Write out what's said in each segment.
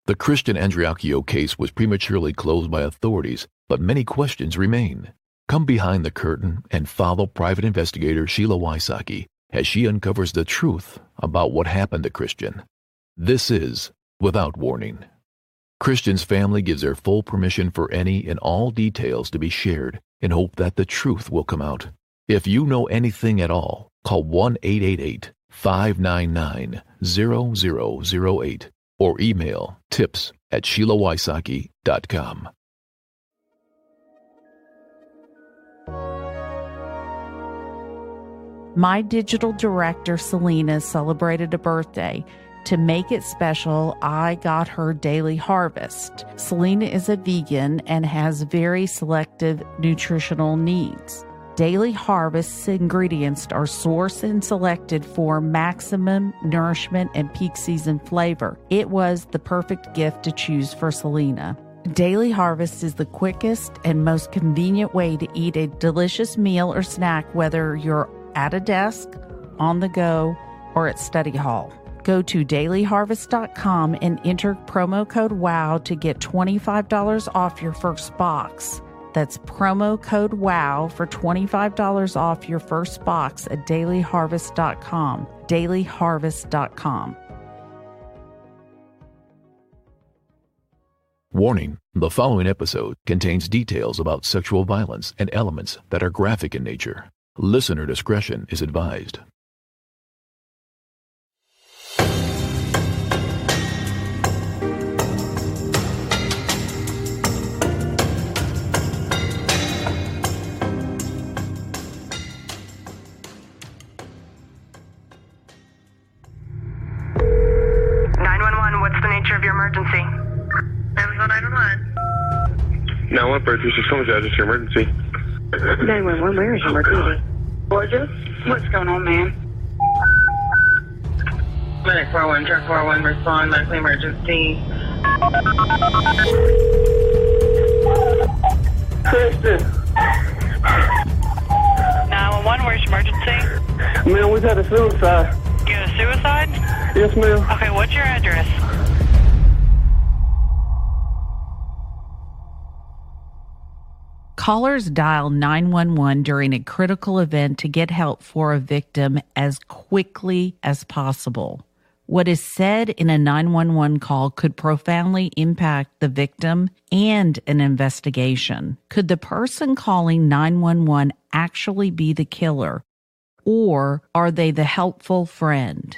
The Christian Andreacchio case was prematurely closed by authorities, but many questions remain. Come behind the curtain and follow private investigator Sheila Wysocki as she uncovers the truth about what happened to Christian. This is Without Warning. Christian's family gives their full permission for any and all details to be shared in hope that the truth will come out. If you know anything at all, call 1-888-599-0008 or email tips@SheilaWysocki.com. My digital director, Selena, celebrated a birthday. To make it special, I got her Daily Harvest. Selena is a vegan and has very selective nutritional needs. Daily Harvest's ingredients are sourced and selected for maximum nourishment and peak season flavor. It was the perfect gift to choose for Selena. Daily Harvest is the quickest and most convenient way to eat a delicious meal or snack, whether you're at a desk, on the go, or at study hall. Go to dailyharvest.com and enter promo code WOW to get $25 off your first box. That's promo code WOW for $25 off your first box at dailyharvest.com. dailyharvest.com. Warning: the following episode contains details about sexual violence and elements that are graphic in nature. Listener discretion is advised. What's the nature of your emergency? 911. 911, this is Combs. Just your emergency. 911, where is your emergency? Georgia? What's going on, ma'am? Medic 41, truck 41, respond, medical emergency. Christian. 911, where's your emergency? Man, we've had a suicide. You had a suicide? Yes, ma'am. Okay, what's your address? Callers dial 911 during a critical event to get help for a victim as quickly as possible. What is said in a 911 call could profoundly impact the victim and an investigation. Could the person calling 911 actually be the killer, or are they the helpful friend?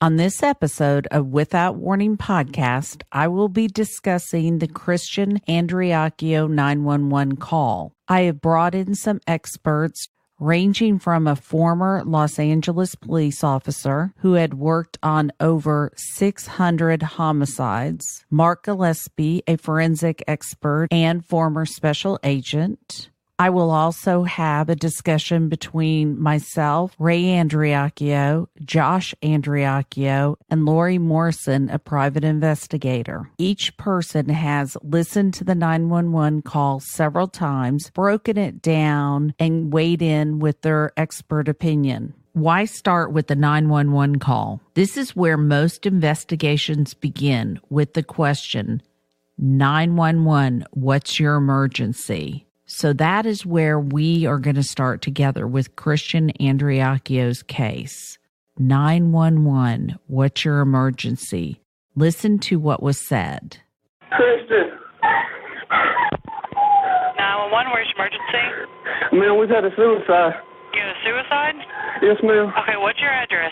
On this episode of Without Warning podcast, I will be discussing the Christian Andreacchio 911 call. I have brought in some experts ranging from a former Los Angeles police officer who had worked on over 600 homicides, Mark Gillespie, a forensic expert and former special agent. I will also have a discussion between myself, Ray Andreacchio, Josh Andreacchio, and Lori Morrison, a private investigator. Each person has listened to the 911 call several times, broken it down, and weighed in with their expert opinion. Why start with the 911 call? This is where most investigations begin, with the question, 911, what's your emergency? So that is where we are going to start together with Christian Andreacchio's case. 911, what's your emergency? Listen to what was said. Christian. 911, where's your emergency? Man, we've had a suicide. You had a suicide? Yes, ma'am. Okay, what's your address?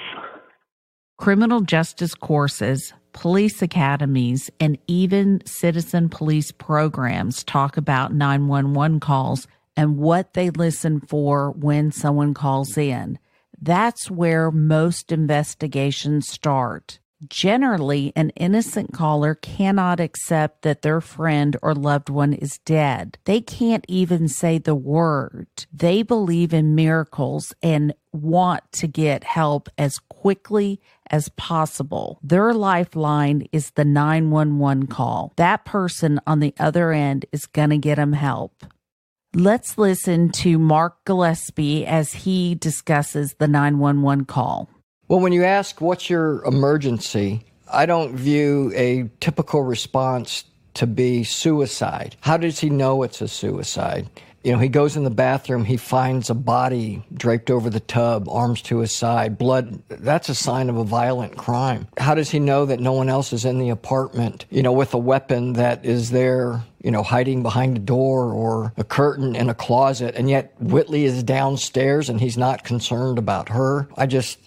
Criminal justice courses, police academies, and even citizen police programs talk about 911 calls and what they listen for when someone calls in. That's where most investigations start. Generally, an innocent caller cannot accept that their friend or loved one is dead. They can't even say the word. They believe in miracles and want to get help as quickly as possible. Their lifeline is the 911 call. That person on the other end is going to get them help. Let's listen to Mark Gillespie as he discusses the 911 call. Well, when you ask what's your emergency, I don't view a typical response to be suicide. How does he know it's a suicide? You know, he goes in the bathroom, he finds a body draped over the tub, arms to his side, blood. That's a sign of a violent crime. How does he know that no one else is in the apartment, you know, with a weapon that is there, you know, hiding behind a door or a curtain in a closet, and yet Whitley is downstairs and he's not concerned about her? I just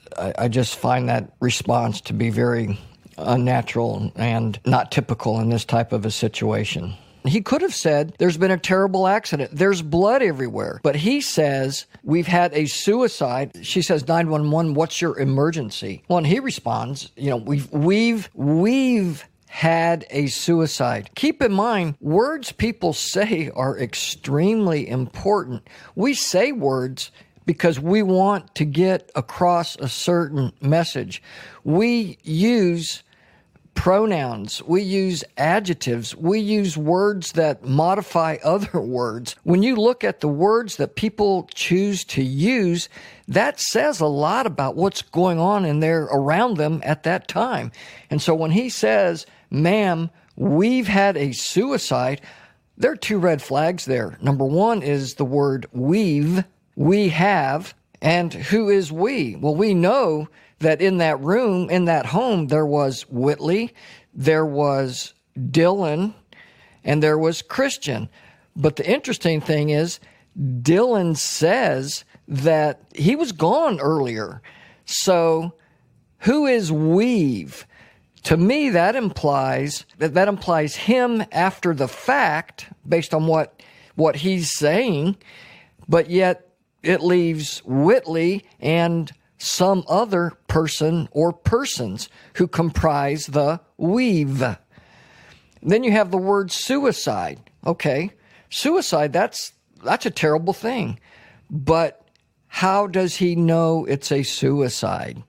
find that response to be very unnatural and not typical in this type of a situation. He could have said, there's been a terrible accident. There's blood everywhere. But he says, we've had a suicide. She says, 911, what's your emergency? Well, and he responds, you know, we've had a suicide. Keep in mind, words people say are extremely important. We say words because we want to get across a certain message. We use pronouns, we use adjectives, we use words that modify other words. When you look at the words that people choose to use, that says a lot about what's going on in there around them at that time. And so when he says, ma'am, we've had a suicide, there are two red flags there. Number one is the word we have, and who is we? Well, we know that in that room, in that home, there was Whitley, there was Dylan, and there was Christian. But the interesting thing is, Dylan says that he was gone earlier. So who is we've? To me, that implies him after the fact, based on what he's saying, but yet it leaves Whitley and some other person or persons who comprise the we've. Then you have the word suicide. Okay, suicide, that's a terrible thing. But how does he know it's a suicide?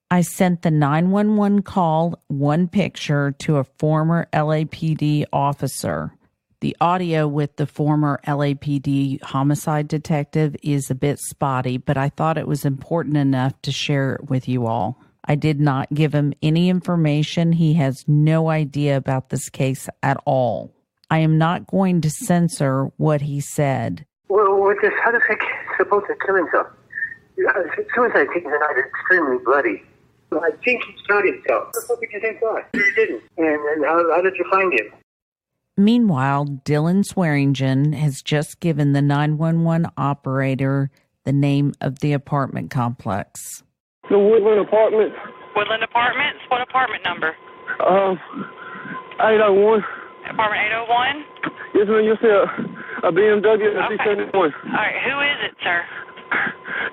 I sent the 911 call, one picture, to a former LAPD officer. The audio with the former LAPD homicide detective is a bit spotty, but I thought it was important enough to share it with you all. I did not give him any information. He has no idea about this case at all. I am not going to censor what he said. Well, how does he supposed to kill himself? Suicide cases are extremely bloody. Well, I think he shot himself. What did you think was? He didn't. And how did you find him? Meanwhile, Dylan Swearingen has just given the 911 operator the name of the apartment complex. The Woodland Apartments. Woodland Apartments? What apartment number? 801. Apartment 801? Yes, ma'am. You see a BMW and a C71. All right, who is it, sir?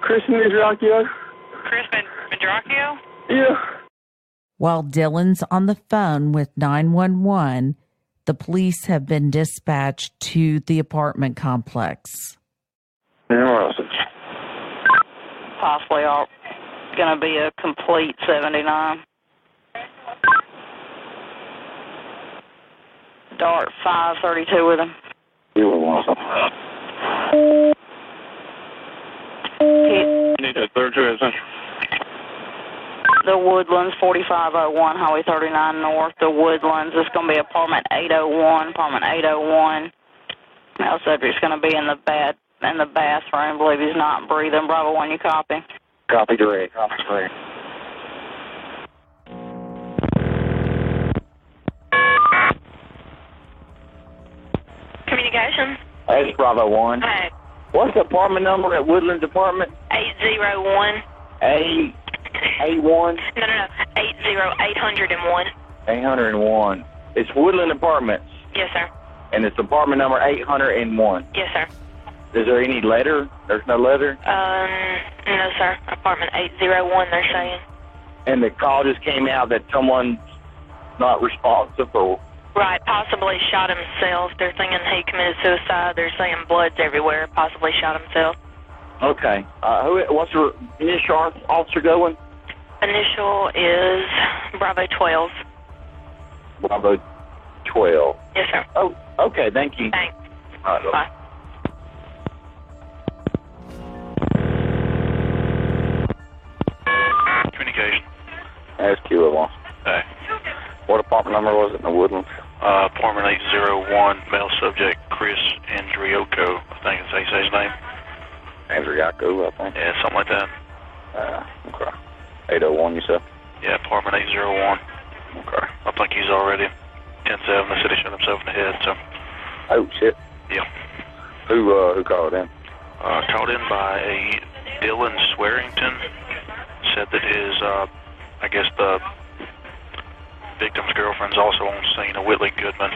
Christian Andreacchio. Christian Andreacchio? Yeah. While Dylan's on the phone with 911, the police have been dispatched to the apartment complex. Possibly going to be a complete 79. Dart 532 with him. You were awesome. Need a 32, isn't it? The Woodlands, 4501, Highway 39 North. The Woodlands is going to be apartment 801. Apartment 801. Now, subject's going to be in the bathroom. Believe he's not breathing. Bravo 1, you copy? Copy direct. Copy direct. Communications. That's Bravo 1. Hi. What's the apartment number at Woodlands Apartment? 801. 881? No. 801. 801. It's Woodland Apartments. Yes, sir. And it's apartment number 801. Yes, sir. Is there any letter? There's no letter? No, sir. Apartment 801, they're saying. And the call just came out that someone's not responsive or... Right, possibly shot himself. They're thinking he committed suicide. They're saying blood's everywhere. Possibly shot himself. Okay. What's the initial officer going? Initial is Bravo 12. Bravo 12. Yes, sir. Oh, okay. Thank you. Thanks. All right, bye. Communication. That's Sheila Wysocki. Hey. What apartment number was it in the Woodlands? Apartment 801, male subject, Chris Andreacchio, I think that's how you say his name. Andreacchio, I think. Yeah, something like that. Okay. 801, you said? Yeah, apartment 801. Okay. I think he's already 10-7. They said he shot himself in the head, so. Oh, shit. Yeah. Who called in? Called in by a Dylan Swearington. Said that his, I guess the victim's girlfriend's also on scene, a Whitley Goodman.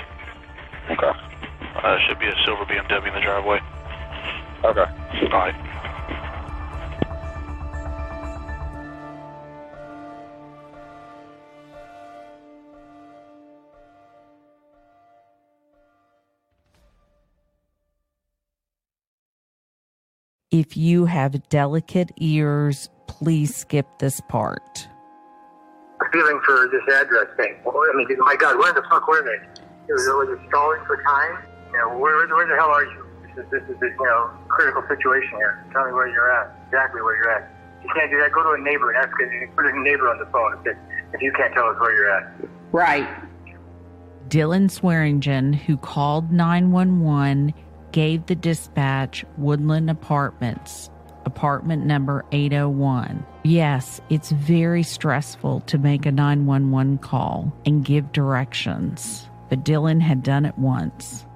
Okay. Should be a silver BMW in the driveway. Okay. All right. If you have delicate ears, please skip this part. Feeling for this address thing. Well, I mean, my God, where the fuck were they? Was it stalling for time? You know, where the hell are you? This is critical situation here. Tell me where you're at. Exactly where you're at. You can't do that. Go to a neighbor and ask. Put a neighbor on the phone if you can't tell us where you're at. Right. Dylan Swearingen, who called 911, gave the dispatch Woodland Apartments, apartment number 801. Yes, it's very stressful to make a 911 call and give directions, but Dylan had done it once.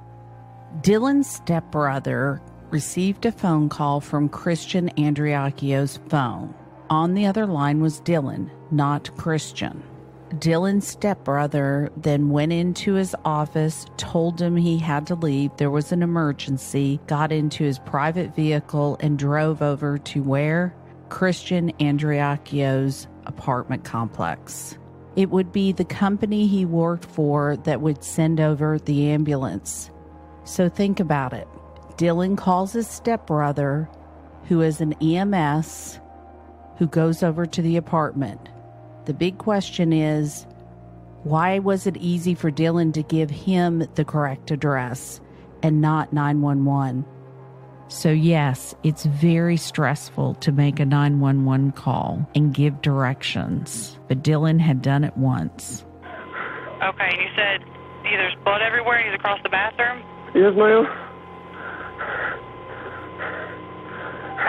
Dylan's stepbrother received a phone call from Christian Andreacchio's phone. On the other line was Dylan, not Christian. Dylan's stepbrother then went into his office, told him he had to leave, there was an emergency, got into his private vehicle and drove over to where? Christian Andreacchio's apartment complex. It would be the company he worked for that would send over the ambulance. So think about it. Dylan calls his stepbrother, who is an EMS, who goes over to the apartment. The big question is, why was it easy for Dylan to give him the correct address and not 911? So yes, it's very stressful to make a 911 call and give directions, but Dylan had done it once. Okay, you said there's blood everywhere and he's across the bathroom? Yes, ma'am.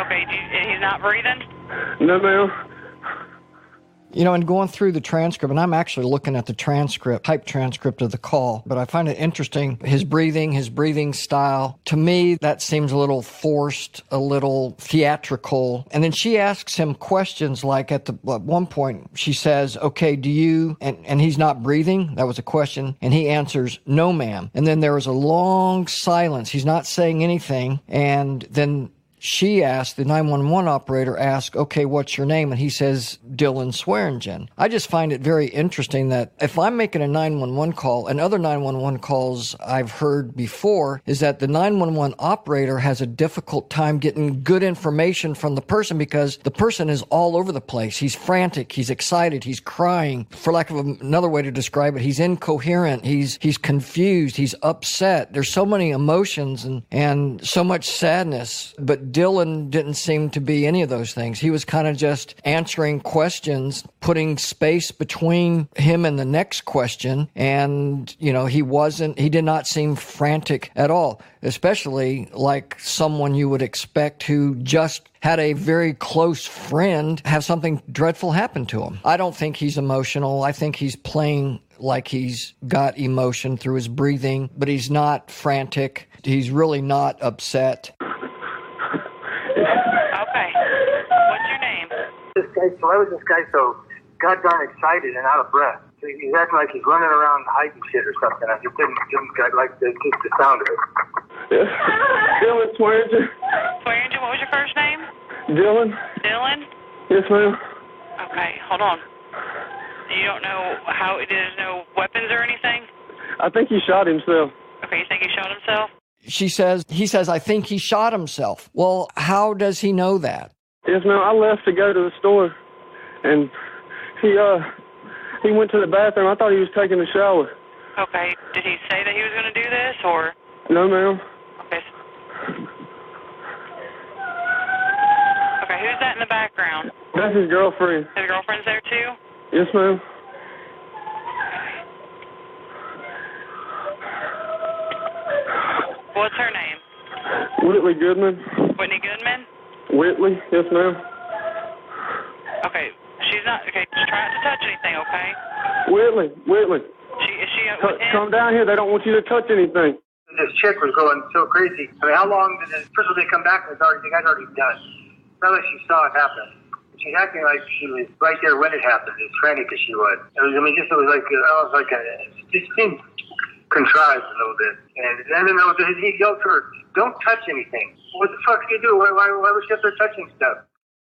Okay, he's not breathing? No, ma'am. You know, and going through the transcript, and I'm actually looking at the transcript, typed transcript of the call, but I find it interesting, his breathing style. To me, that seems a little forced, a little theatrical. And then she asks him questions like at one point, she says, okay, do you, and he's not breathing? That was a question. And he answers, no, ma'am. And then there was a long silence. He's not saying anything. And then she asked, the 911 operator asked, okay, what's your name? And he says, Dylan Swearingen. I just find it very interesting that if I'm making a 911 call, and other 911 calls I've heard before, is that the 911 operator has a difficult time getting good information from the person because the person is all over the place. He's frantic, he's excited, he's crying. For lack of another way to describe it, he's incoherent, he's confused, he's upset. There's so many emotions and so much sadness, but Dylan didn't seem to be any of those things. He was kind of just answering questions, putting space between him and the next question. And, you know, he did not seem frantic at all, especially like someone you would expect who just had a very close friend have something dreadful happen to him. I don't think he's emotional. I think he's playing like he's got emotion through his breathing, but he's not frantic. He's really not upset. Okay. What's your name? Why was this guy so goddamn excited and out of breath? He's acting like he's running around hiding shit or something. I just didn't like the sound of it. Yes. Dylan Swearingen. Swearingen, what was your first name? Dylan. Dylan? Yes, ma'am. Okay, hold on. You don't know there's no weapons or anything? I think he shot himself. Okay, you think he shot himself? He says, I think he shot himself. Well, how does he know that? Yes, ma'am. I left to go to the store, and he went to the bathroom. I thought he was taking a shower. Okay. Did he say that he was going to do this, or? No, ma'am. Okay. Okay, who's that in the background? That's his girlfriend. His girlfriend's there, too? Yes, ma'am. What's her name? Whitley Goodman. Whitney Goodman? Whitley, yes, ma'am. Okay, she's not, okay, just try not to touch anything, okay? Whitley. Is she with him? Come down here. They don't want you to touch anything. This chick was going so crazy. I mean, how long did this, first of all, they come back and the guy's already done. It's not like she saw it happen. She's acting like she was right there when it happened, as frantic as she was. It just seemed contrived a little bit. And then he yelled to her, "Don't touch anything." What the fuck do you do? Why was she up there touching stuff?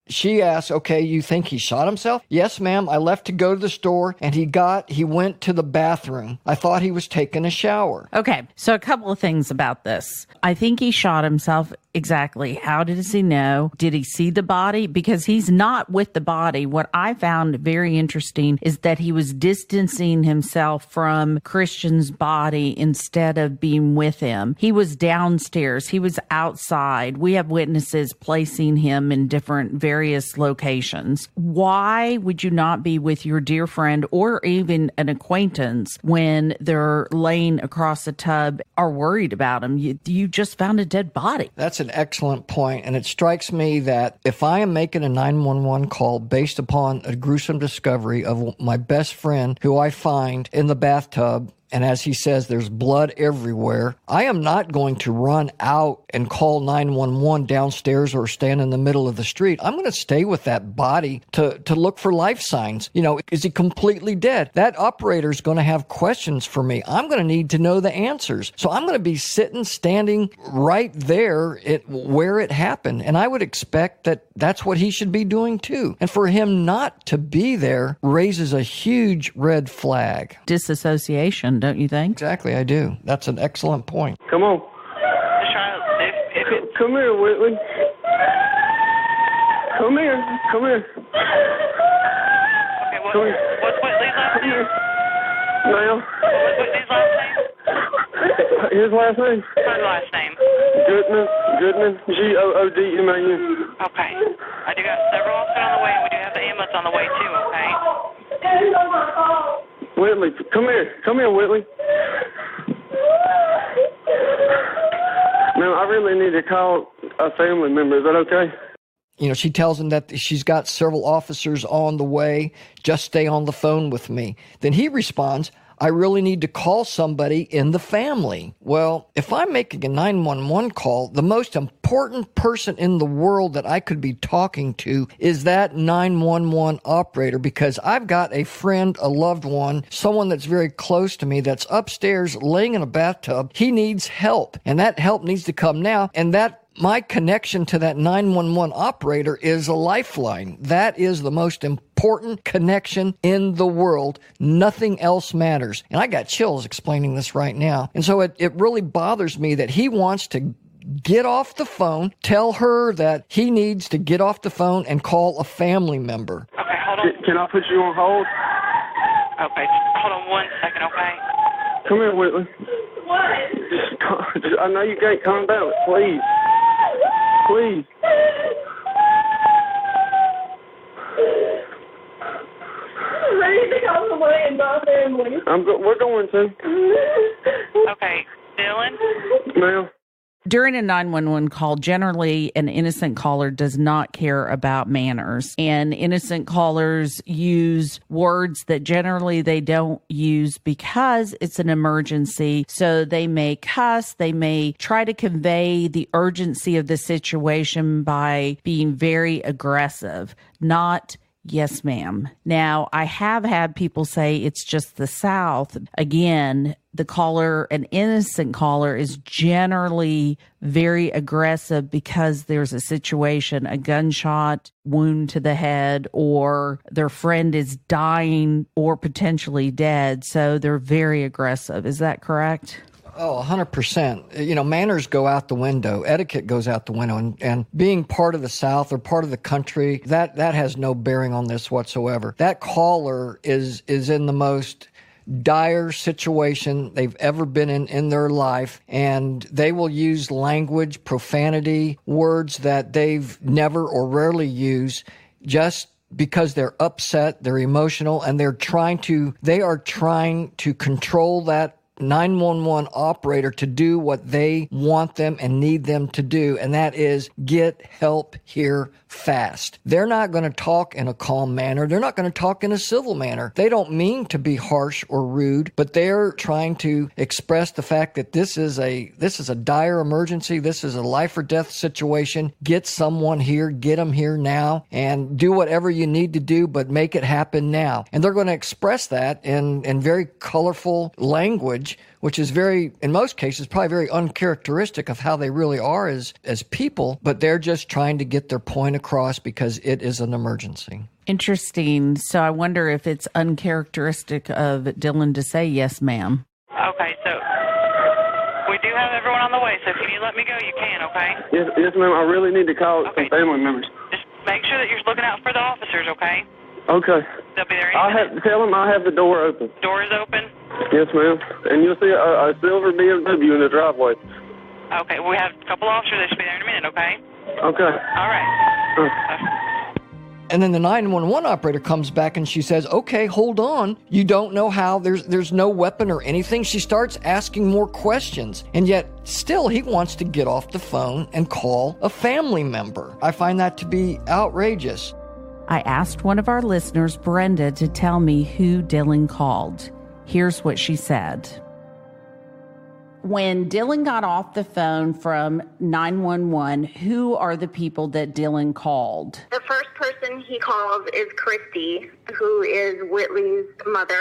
She asks, okay, you think he shot himself? Yes, ma'am. I left to go to the store and he went to the bathroom. I thought he was taking a shower. Okay, so a couple of things about this. I think he shot himself. Exactly. How does he know? Did he see the body? Because he's not with the body. What I found very interesting is that he was distancing himself from Christian's body instead of being with him. He was downstairs. He was outside. We have witnesses placing him in different various locations. Why would you not be with your dear friend or even an acquaintance when they're laying across a tub or worried about him? You just found a dead body. That's an excellent point, and it strikes me that if I am making a 911 call based upon a gruesome discovery of my best friend who I find in the bathtub, and as he says, there's blood everywhere, I am not going to run out and call 911 downstairs or stand in the middle of the street. I'm going to stay with that body to look for life signs. You know, is he completely dead? That operator's going to have questions for me. I'm going to need to know the answers. So I'm going to be standing right there where it happened. And I would expect that that's what he should be doing too. And for him not to be there raises a huge red flag. Disassociation, don't you think? Exactly, I do. That's an excellent point. Come on. Come here, Whitley. Come here. Okay, what's Whitley's last name? Now. What's Whitley's last name? His last name? Her last name. Goodman. Goodman. Okay. I do got several officers on the way, and we do have the ambulance on the way too, okay? Whitley, come here, Whitley. Ma'am, I really need to call a family member. Is that okay? You know, she tells him that she's got several officers on the way. Just stay on the phone with me. Then he responds, I really need to call somebody in the family. Well, if I'm making a 911 call, the most important person in the world that I could be talking to is that 911 operator, because I've got a friend, a loved one, someone that's very close to me that's upstairs laying in a bathtub. He needs help, and that help needs to come now, and my connection to that 911 operator is a lifeline. That is the most important connection in the world. Nothing else matters. And I got chills explaining this right now. And so it really bothers me that he wants to get off the phone, tell her that he needs to get off the phone and call a family member. Okay, hold on. Can I put you on hold? Okay, hold on 1 second, okay? Come here, Whitley. What? I know you can't calm down, please. Please. Ready to come away and my family. We're going to. Okay, Dylan? Ma'am. During a 911 call, generally an innocent caller does not care about manners, and innocent callers use words that generally they don't use because it's an emergency. So they may cuss, they may try to convey the urgency of the situation by being very aggressive, not yes, ma'am. Now, I have had people say it's just the South. Again, the caller, an innocent caller, is generally very aggressive because there's a situation, a gunshot wound to the head, or their friend is dying or potentially dead. So they're very aggressive. Is that correct? Oh, 100%. You know, manners go out the window. Etiquette goes out the window. And being part of the South or part of the country, that has no bearing on this whatsoever. That caller is in the most dire situation they've ever been in their life, and they will use language, profanity, words that they've never or rarely used just because they're upset, they're emotional, and they are trying to control that 911 operator to do what they want them and need them to do, and that is get help here fast. They're not going to talk in a calm manner. They're not going to talk in a civil manner. They don't mean to be harsh or rude, but they're trying to express the fact that this is a dire emergency. This is a life or death situation. Get someone here, get them here now, and do whatever you need to do, but make it happen now. And they're going to express that in very colorful language, which is very, in most cases, probably very uncharacteristic of how they really are as people, but they're just trying to get their point across because it is an emergency. Interesting. So I wonder if it's uncharacteristic of Dylan to say, yes, ma'am. Okay, so we do have everyone on the way, so if you need to let me go, you can, okay? Yes, ma'am. I really need to call some family members. Just make sure that you're looking out for the officers, okay? Okay. They'll be there any minute. Tell them I have the door open. Door is open? Yes, ma'am. And you'll see a silver BMW in the driveway. Okay, we have a couple officers. They should be there in a minute, okay? Okay. All right. And then the 911 operator comes back and she says, okay, hold on. You don't know how, there's no weapon or anything. She starts asking more questions. And yet still he wants to get off the phone and call a family member. I find that to be outrageous. I asked one of our listeners, Brenda, to tell me who Dylan called. Here's what she said. When Dylan got off the phone from 911, who are the people that Dylan called? The first person he calls is Christy, who is Whitley's mother.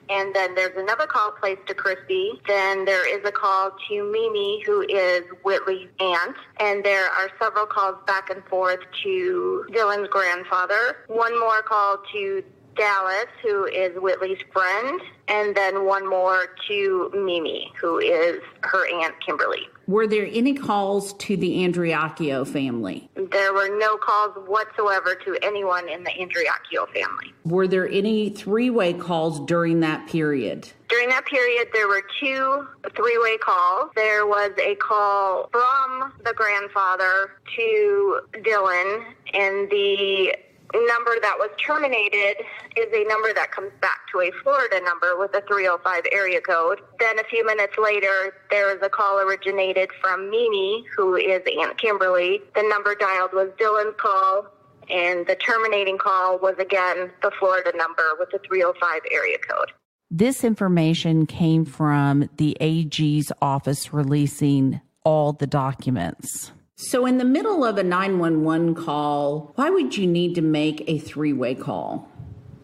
And then there's another call placed to Christy. Then there is a call to Mimi, who is Whitley's aunt. And there are several calls back and forth to Dylan's grandfather. One more call to Dallas, who is Whitley's friend. And then one more to Mimi, who is her aunt Kimberly. Were there any calls to the Andreacchio family? There were no calls whatsoever to anyone in the Andreacchio family. Were there any three-way calls during that period? During that period, there were 2 three-way calls. There was a call from the grandfather to Dylan, and the number that was terminated is a number that comes back to a Florida number with a 305 area code. Then a few minutes later, there is a call originated from Mimi, who is Aunt Kimberly. The number dialed was Dylan's call, and the terminating call was again the Florida number with the 305 area code. This information came from the AG's office releasing all the documents. So in the middle of a 911 call, why would you need to make a three-way call?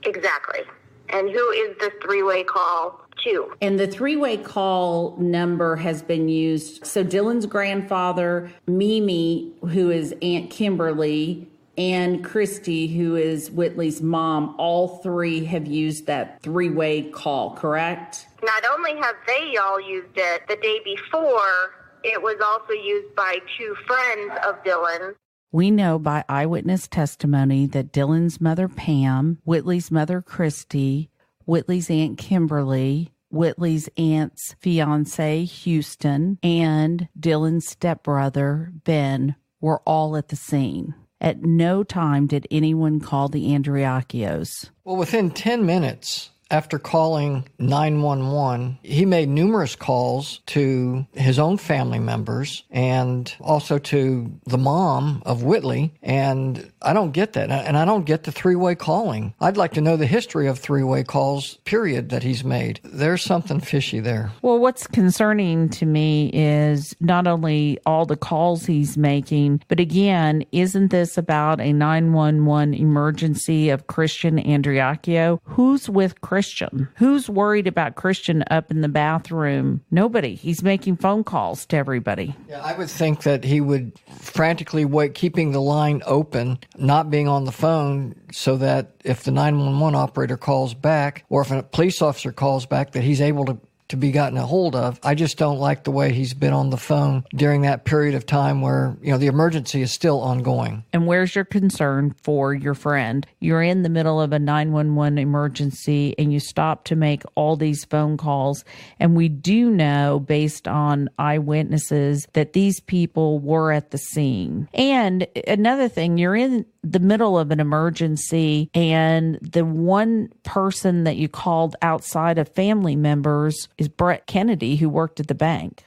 Exactly. And who is this three-way call to? And the three-way call number has been used. So Dylan's grandfather, Mimi, who is Aunt Kimberly, and Christy, who is Whitley's mom, all three have used that three-way call, correct? Not only have they all used it, the day before, it was also used by 2 friends of Dylan. We know by eyewitness testimony that Dylan's mother, Pam, Whitley's mother, Christy, Whitley's aunt, Kimberly, Whitley's aunt's fiance, Houston, and Dylan's stepbrother, Ben, were all at the scene. At no time did anyone call the Andreacchios. Well, within 10 minutes after calling 911, he made numerous calls to his own family members and also to the mom of Whitley. And I don't get that. And I don't get the three-way calling. I'd like to know the history of three-way calls, period, that he's made. There's something fishy there. Well, what's concerning to me is not only all the calls he's making, but again, isn't this about a 911 emergency of Christian Andreacchio? Who's with Christian? Who's worried about Christian up in the bathroom? Nobody. He's making phone calls to everybody. Yeah, I would think that he would frantically wait, keeping the line open, not being on the phone, so that if the 911 operator calls back, or if a police officer calls back, that he's able to be gotten a hold of. I just don't like the way he's been on the phone during that period of time where, the emergency is still ongoing. And where's your concern for your friend? You're in the middle of a 911 emergency and you stop to make all these phone calls. And we do know, based on eyewitnesses, that these people were at the scene. And another thing, you're in the middle of an emergency, and the one person that you called outside of family members is Brett Kennedy, who worked at the bank.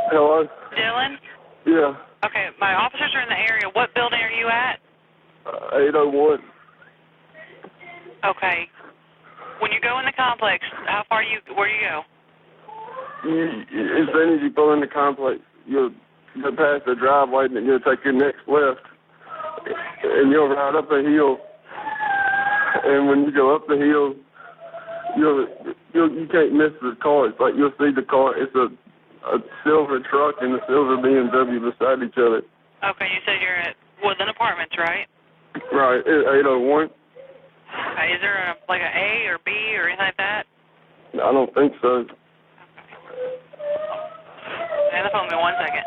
Hello? Dylan? Yeah. Okay, my officers are in the area. What building are you at? 801. Okay. When you go in the complex, where do you go? As soon as you pull in the complex, you'll go past the driveway and then you'll take your next left. And you'll ride up a hill. And when you go up the hill, you can't miss the car. It's like you'll see the car. It's a silver truck and a silver BMW beside each other. Okay, you said you're at Woodland Apartments, right? Right, 801. Okay, is there like an A or B or anything like that? I don't think so. Hang the phone with me 1 second.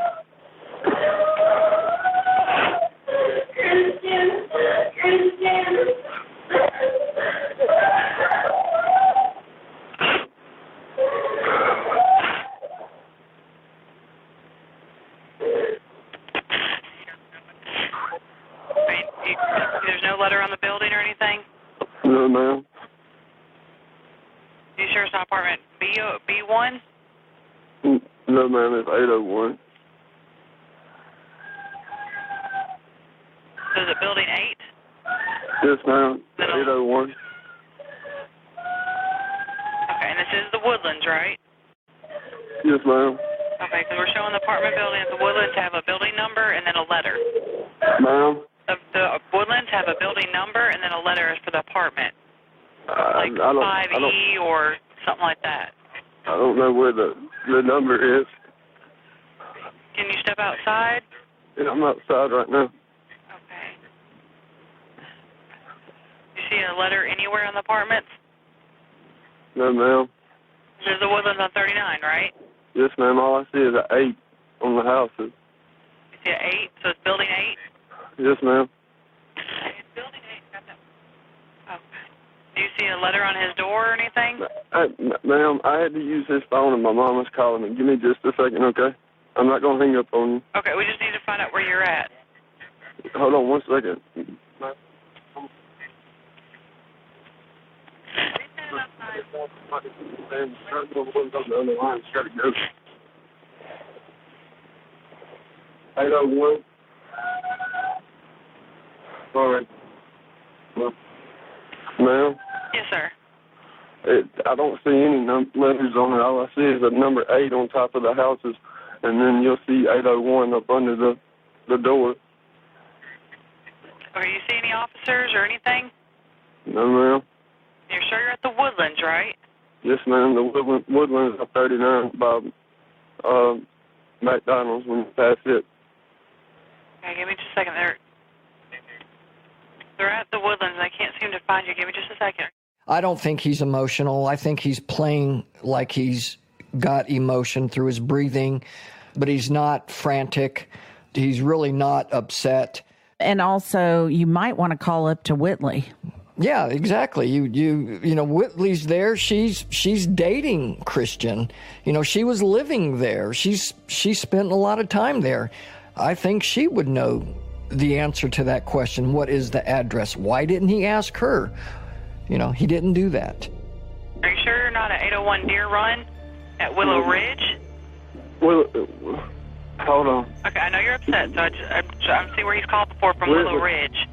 There's no letter on the building or anything? No, ma'am. You sure it's not apartment B1? No, ma'am, it's 801. So is it building 8? Yes, ma'am, 801. Okay, and this is the Woodlands, right? Yes, ma'am. Okay, because we're showing the apartment building at the Woodlands have a building number and then a letter. Ma'am? The Woodlands have a building number and then a letter for the apartment. Like I 5E or something like that. I don't know where the number is. Can you step outside? Yeah, I'm outside right now. Okay. You see a letter anywhere on the apartments? No, ma'am. There's the Woodlands on 39, right? Yes, ma'am. All I see is an 8 on the houses. You see an 8? So it's building 8? Yes, ma'am. It's building 8. Got that. Okay. Do you see a letter on his door or anything? Ma'am, I had to use his phone and my mom was calling me. Give me just a second, okay? I'm not going to hang up on you. Okay, we just need to find out where you're at. Hold on 1 second. On the line. Got to go. 801. All right. Well, ma'am? Yes, sir. I don't see any letters on it. All I see is a number 8 on top of the houses, and then you'll see 801 up under the door. Okay, you see any officers or anything? No, ma'am. You're sure you're at the Woodlands, right? Yes, ma'am. The Woodlands are 39 by McDonald's when you pass it. Okay, give me just a second. They're at the Woodlands, and I can't seem to find you. Give me just a second. I don't think he's emotional. I think he's playing like he's got emotion through his breathing, but he's not frantic. He's really not upset. And also, you might want to call up to Whitley. Yeah, exactly. You know, Whitley's there. She's dating Christian. You know, she was living there. She spent a lot of time there. I think she would know the answer to that question. What is the address? Why didn't he ask her? You know, he didn't do that. Are you sure you're not at 801 Deer Run at Willow Ridge? Hold on. Okay, I know you're upset, so I'm seeing where he's called before from Willow Ridge.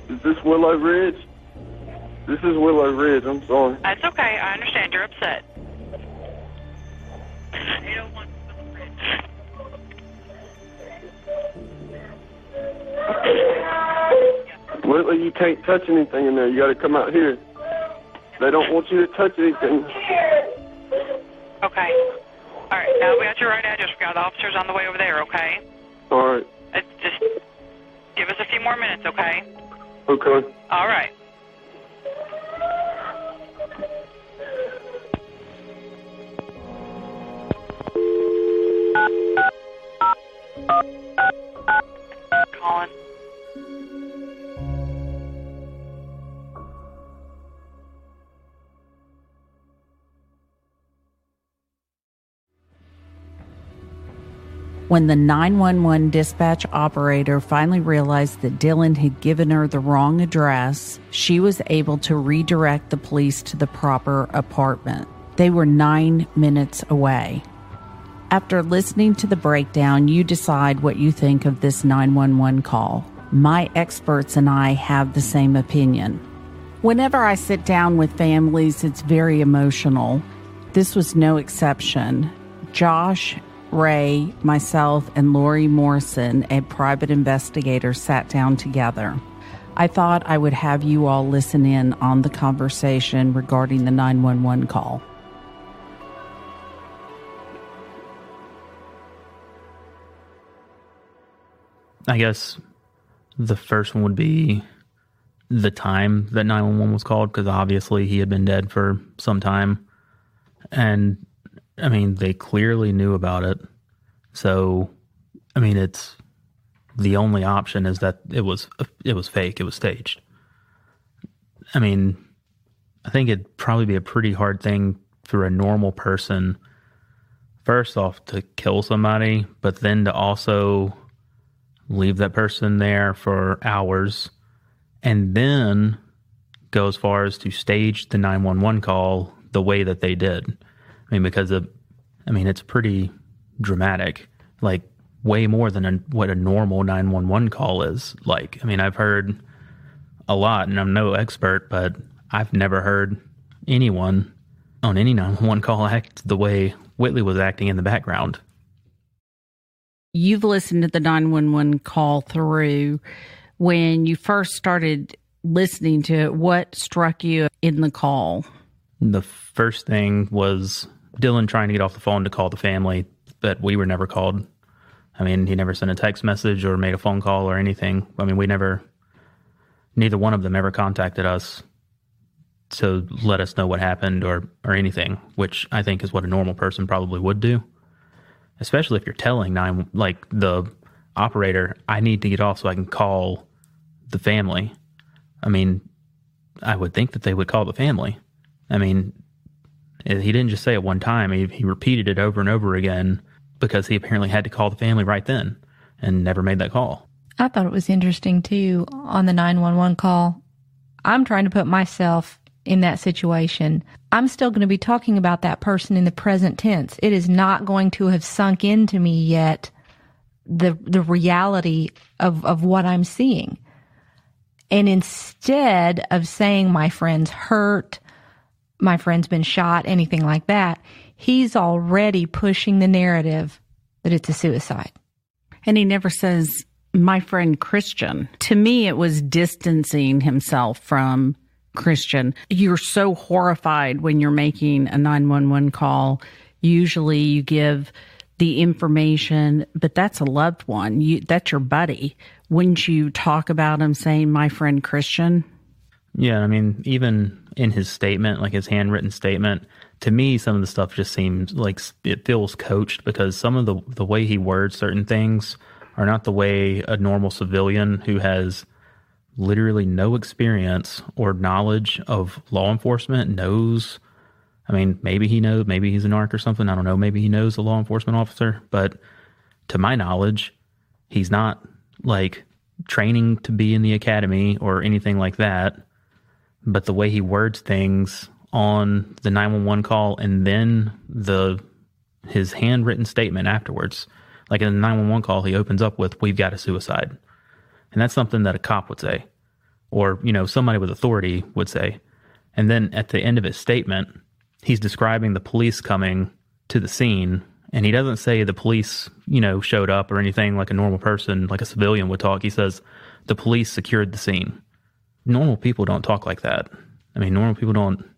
Is this Willow Ridge? This is Willow Ridge. I'm sorry. That's okay. I understand you're upset. 801 Willow Ridge. Whitley, you can't touch anything in there. You got to come out here. They don't want you to touch anything. Okay. All right. Now we got your right address. We got the officers on the way over there. Okay. All right. Just give us a few more minutes. Okay. Okay. All right. Colin. When the 911 dispatch operator finally realized that Dylan had given her the wrong address, she was able to redirect the police to the proper apartment. They were 9 minutes away. After listening to the breakdown, you decide what you think of this 911 call. My experts and I have the same opinion. Whenever I sit down with families, it's very emotional. This was no exception. Josh, Ray, myself, and Lori Morrison, a private investigator, sat down together. I thought I would have you all listen in on the conversation regarding the 911 call. I guess the first one would be the time that 911 was called, because obviously he had been dead for some time. And, I mean, they clearly knew about it. So, I mean, it's the only option is that it was fake. It was staged. I mean, I think it'd probably be a pretty hard thing for a normal person, first off, to kill somebody, but then to also leave that person there for hours, and then go as far as to stage the 911 call the way that they did. I mean, because it's pretty dramatic, like way more than what a normal 911 call is like. I mean, I've heard a lot, and I'm no expert, but I've never heard anyone on any 911 call act the way Whitley was acting in the background. You've listened to the 911 call through. When you first started listening to it, what struck you in the call? The first thing was Dylan trying to get off the phone to call the family, but we were never called. I mean, he never sent a text message or made a phone call or anything. I mean, neither one of them ever contacted us to let us know what happened or anything, which I think is what a normal person probably would do. Especially if you're telling the operator, I need to get off so I can call the family. I mean, I would think that they would call the family. I mean, he didn't just say it one time. He repeated it over and over again because he apparently had to call the family right then and never made that call. I thought it was interesting, too, on the 911 call. I'm trying to put myself in that situation. I'm still going to be talking about that person in the present tense. It is not going to have sunk into me yet the reality of what I'm seeing. And instead of saying my friend's hurt, my friend's been shot, anything like that, he's already pushing the narrative that it's a suicide. And he never says, my friend Christian. To me, it was distancing himself from Christian. You're so horrified when you're making a 911 call. Usually you give the information, but that's a loved one. That's your buddy. Wouldn't you talk about him saying, my friend Christian? Yeah, I mean, even in his statement, like his handwritten statement, to me, some of the stuff just seems like it feels coached, because some of the way he words certain things are not the way a normal civilian who has literally no experience or knowledge of law enforcement knows. I mean, maybe he knows, maybe he's a narc or something. I don't know. Maybe he knows a law enforcement officer, but to my knowledge, he's not like training to be in the academy or anything like that. But the way he words things on the 911 call and then his handwritten statement afterwards, like in the 911 call, he opens up with, "We've got a suicide." And that's something that a cop would say, or, somebody with authority would say. And then at the end of his statement, he's describing the police coming to the scene, and he doesn't say the police, showed up or anything like a normal person, like a civilian would talk. He says the police secured the scene. Normal people don't talk like that. I mean, normal people don't,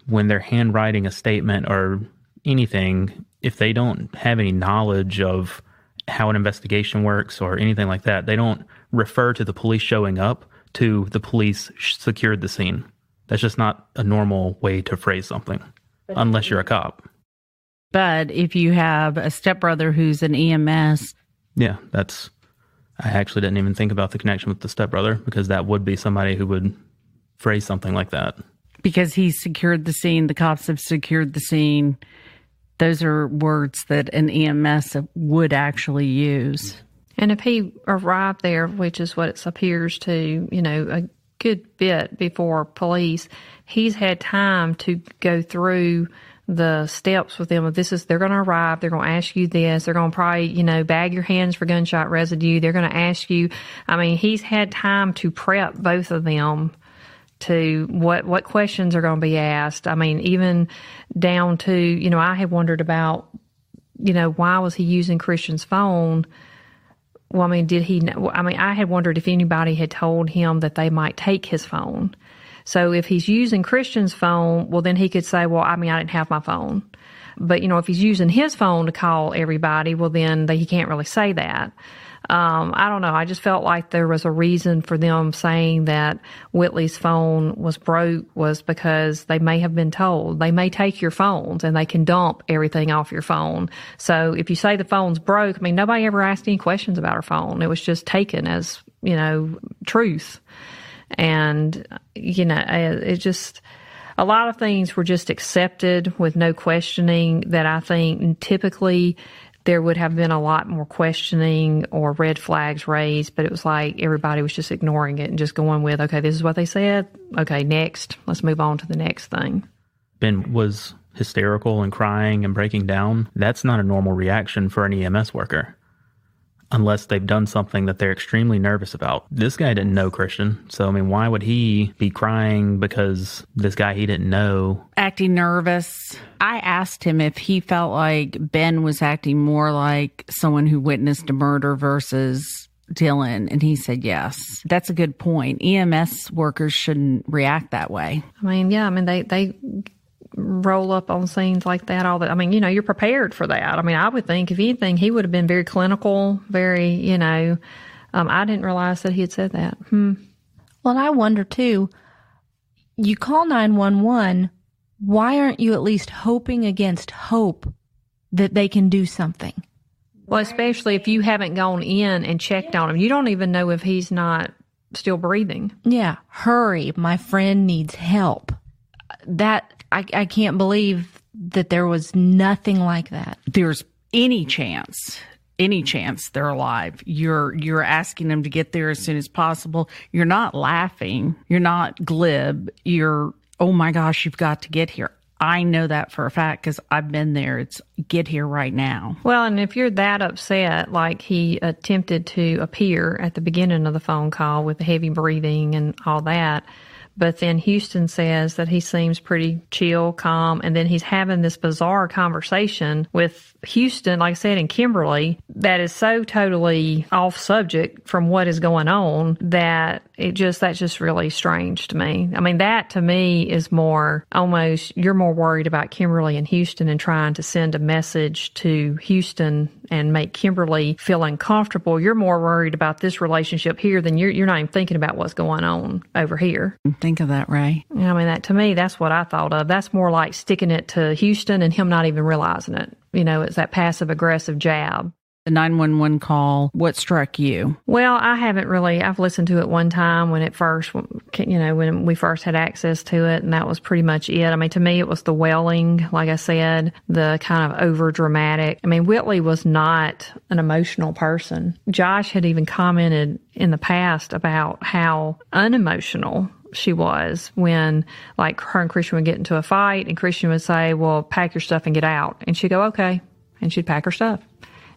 when they're handwriting a statement or anything, if they don't have any knowledge of how an investigation works or anything like that, they don't refer to the police showing up to the police secured the scene. That's just not a normal way to phrase something, unless you're a cop. But if you have a stepbrother who's an EMS... Yeah, I actually didn't even think about the connection with the stepbrother, because that would be somebody who would phrase something like that. Because he's secured the scene, the cops have secured the scene, Those are words that an EMS would actually use. And if he arrived there, which is what it appears to, a good bit before police, he's had time to go through the steps with them. They're going to arrive. They're going to ask you this. They're going to probably, bag your hands for gunshot residue. They're going to ask you. I mean, he's had time to prep both of them to what questions are going to be asked. I mean, even down to, I had wondered about, why was he using Christian's phone? Well, I mean, I had wondered if anybody had told him that they might take his phone. So if he's using Christian's phone, well, then he could say, well, I didn't have my phone. But, if he's using his phone to call everybody, well, then he can't really say that. I don't know. I just felt like there was a reason for them saying that Whitley's phone was broke was because they may have been told they may take your phones and they can dump everything off your phone. So if you say the phone's broke, nobody ever asked any questions about her phone. It was just taken as, truth. And, it just, a lot of things were just accepted with no questioning that I think typically there would have been a lot more questioning or red flags raised, but it was like everybody was just ignoring it and just going with, okay, this is what they said. Okay, next. Let's move on to the next thing. Ben was hysterical and crying and breaking down. That's not a normal reaction for an EMS worker, unless they've done something that they're extremely nervous about. This guy didn't know Christian, so why would he be crying because this guy he didn't know? Acting nervous. I asked him if he felt like Ben was acting more like someone who witnessed a murder versus Dylan, and he said yes. That's a good point. EMS workers shouldn't react that way. They roll up on scenes like that all the you're prepared for that. I would think if anything he would have been very clinical, very, I didn't realize that he had said that. Well, and I wonder too, you call 911, why aren't you at least hoping against hope that they can do something? Well, especially if you haven't gone in and checked on him. You don't even know if he's not still breathing. Yeah. Hurry, my friend needs help. That I can't believe that there was nothing like that. There's any chance they're alive. You're asking them to get there as soon as possible. You're not laughing. You're not glib. You're, oh my gosh, you've got to get here. I know that for a fact because I've been there. It's get here right now. Well, and if you're that upset, like he attempted to appear at the beginning of the phone call with the heavy breathing and all that, but then Houston says that he seems pretty chill, calm, and then he's having this bizarre conversation with Houston, like I said, and Kimberly, that is so totally off subject from what is going on that that's just really strange to me. That to me is more almost, you're more worried about Kimberly and Houston and trying to send a message to Houston and make Kimberly feel uncomfortable. You're more worried about this relationship here than you're not even thinking about what's going on over here. Think of that, Ray. That to me, that's what I thought of. That's more like sticking it to Houston and him not even realizing it. It's that passive aggressive jab. The 911 call, what struck you? Well, I've listened to it one time when when we first had access to it, and that was pretty much it. To me, it was the wailing, like I said, the kind of over dramatic. Whitley was not an emotional person. Josh had even commented in the past about how unemotional she was when, like, her and Christian would get into a fight, and Christian would say, well, pack your stuff and get out. And she'd go, okay. And she'd pack her stuff.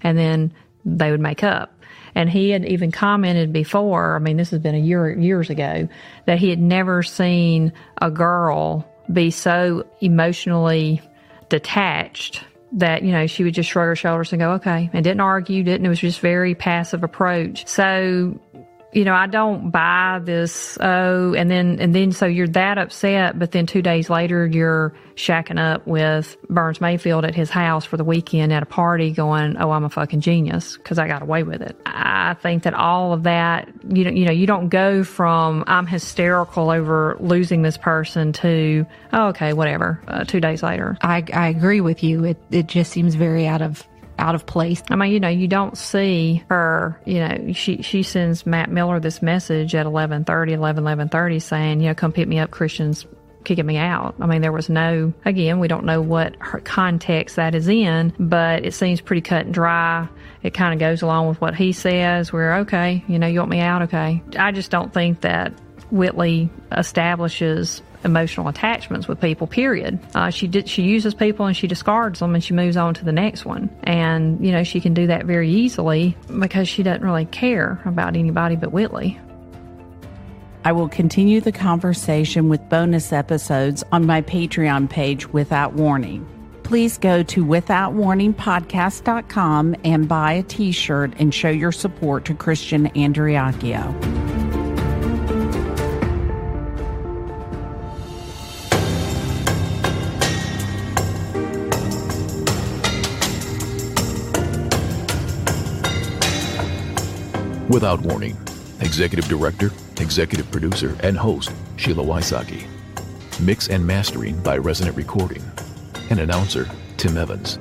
And then they would make up. And he had even commented before, this has been years ago, that he had never seen a girl be so emotionally detached that, she would just shrug her shoulders and go, okay, and didn't argue, it was just very passive approach. So, I don't buy this, and then so you're that upset, but then 2 days later you're shacking up with Burns Mayfield at his house for the weekend at a party going, oh, I'm a fucking genius because I got away with it. I think that all of that, you don't go from I'm hysterical over losing this person to, oh, okay, whatever, 2 days later. I agree with you. It just seems very out of place. You don't see her, she sends Matt Miller this message at 11:30 saying, come pick me up. Christian's kicking me out. I mean, there was no, again, we don't know what context that is in, but it seems pretty cut and dry. It kind of goes along with what he says. We're okay, you want me out, okay. I just don't think that Whitley establishes emotional attachments with people, period. She uses people and she discards them and she moves on to the next one. And, she can do that very easily because she doesn't really care about anybody but Whitley. I will continue the conversation with bonus episodes on my Patreon page, Without Warning. Please go to withoutwarningpodcast.com and buy a t-shirt and show your support to Christian Andreacchio. Without Warning. Executive Director, Executive Producer, and Host, Sheila Wysocki. Mix and mastering by Resonant Recording. And announcer, Tim Evans.